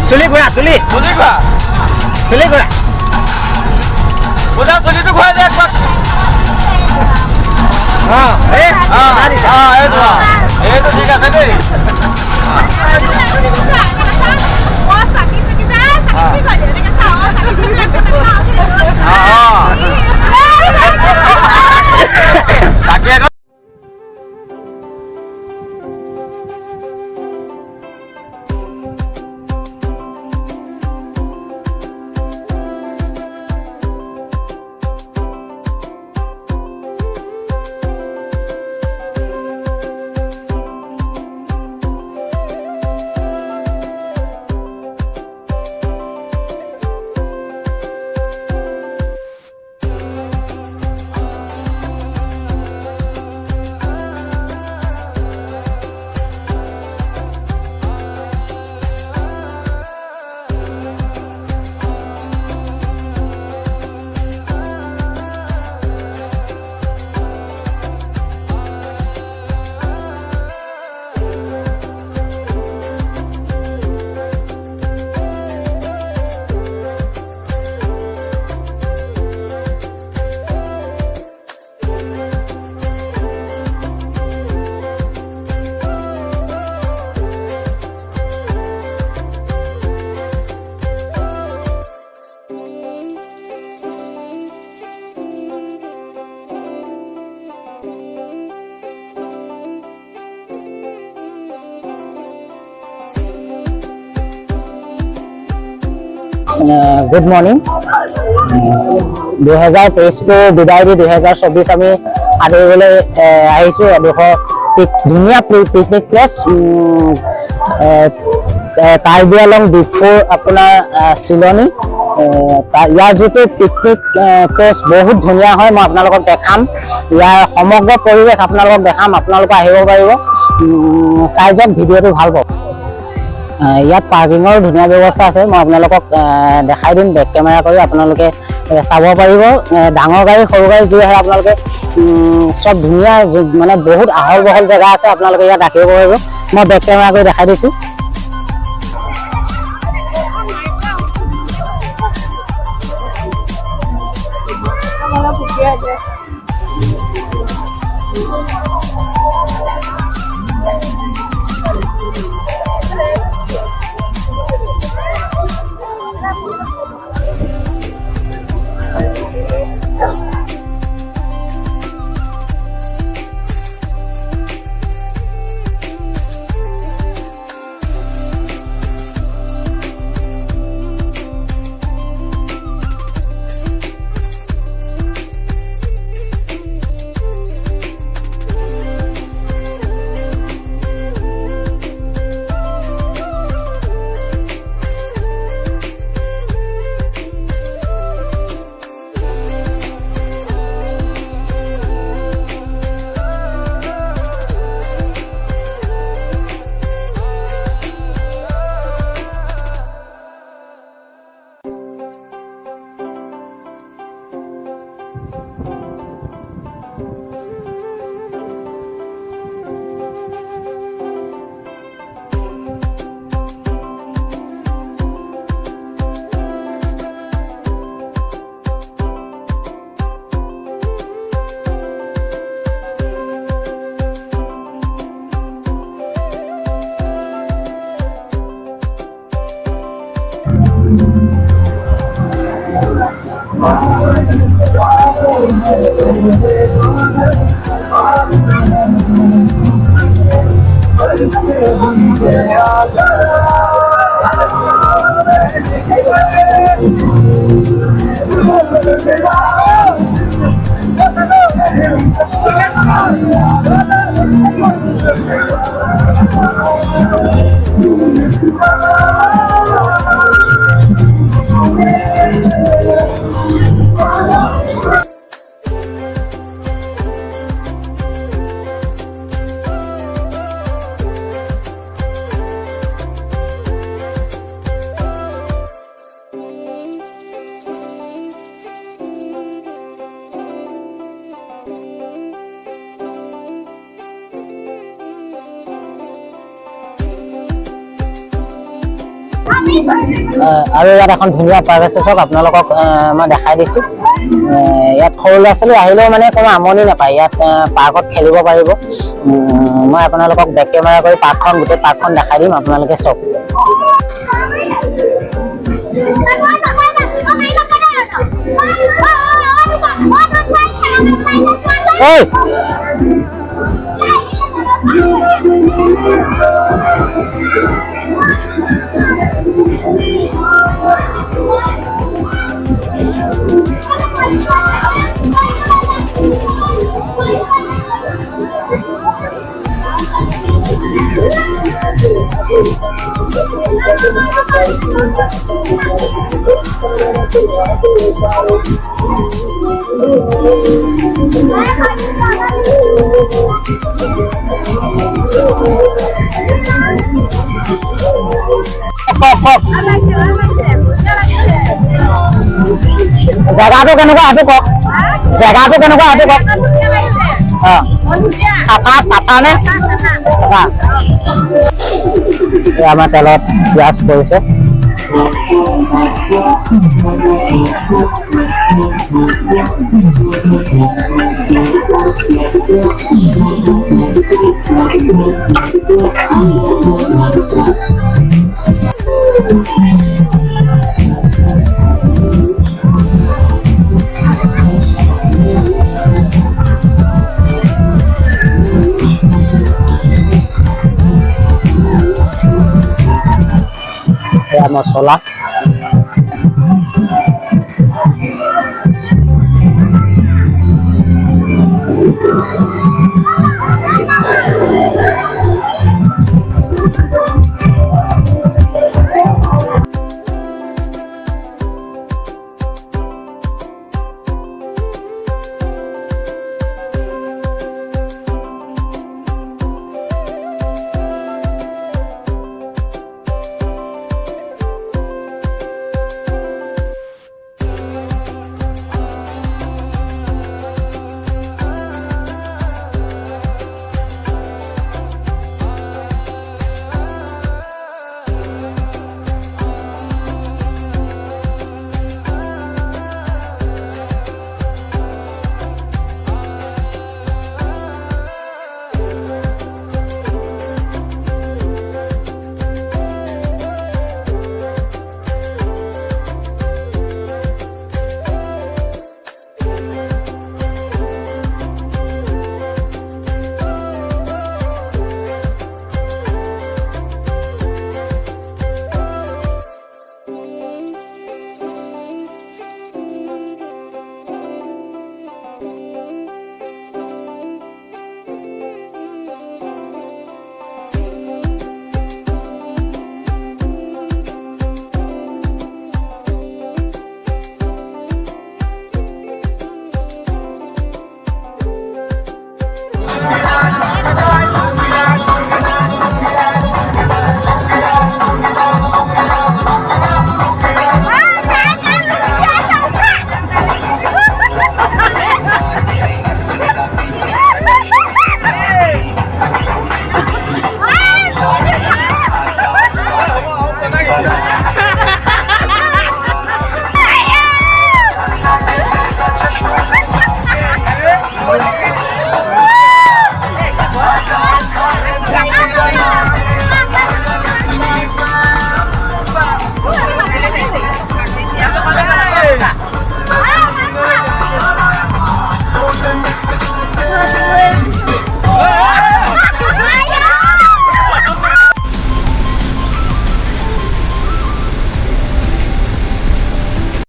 চুলি ঘূৰা চুলি চুলি ঘূৰা চুলি ঘূৰা বুজা চুলিটো ঘূৰাই দে একবাৰ এইটো ঠিক আছে দেই তাকে গুড মৰ্ণিং 2023 বিদায় দি 2024 আমি আদৰিবলৈ আহিছোঁ এডোখৰ ধুনীয়া পিকনিক প্লেচ কাৰ্বি আংলং ডিফু আপোনাৰ চিলনী ইয়াৰ যিটো পিকনিক প্লেচ বহুত ধুনীয়া হয় মই আপোনালোকক দেখাম ইয়াৰ সমগ্ৰ পৰিৱেশ আপোনালোকক দেখাম আপোনালোকে আহিব পাৰিব চাই যাওক ভিডিঅ'টো ভাল পাব ইয়াত পাৰ্কিঙৰ ধুনীয়া ব্যৱস্থা আছে মই আপোনালোকক দেখাই দিম বেক কেমেৰা কৰি আপোনালোকে চাব পাৰিব ডাঙৰ গাড়ী সৰু গাড়ী যি আহে আপোনালোকে সব ধুনীয়া মানে বহুত আহল বহল জেগা আছে আপোনালোকে ইয়াত ৰাখিব পাৰিব মই বেক কেমেৰা কৰি দেখাই দিছোঁ আৰু ইয়াত এখন ধুনীয়া পাৰ্ক আছে, চাওক আপোনালোকক মই দেখাই দিছোঁ। ইয়াত সৰু ল'ৰা ছোৱালী আহিলেও মানে কোনো আমনি নাপায়, ইয়াত পাৰ্কত খেলিব পাৰিব। মই আপোনালোকক বেক কেমেৰা কৰি পাৰ্কখন গোটেই পাৰ্কখন দেখাই দিম, আপোনালোকে চাওক। Ê! জেগাটো কেনেকুৱা আছে কওক, জেগাটো কেনেকুৱা আছে কওক। চাফা নে চাফা? আমাৰ তেলত পিঁয়াজ পৰিছে। মছলা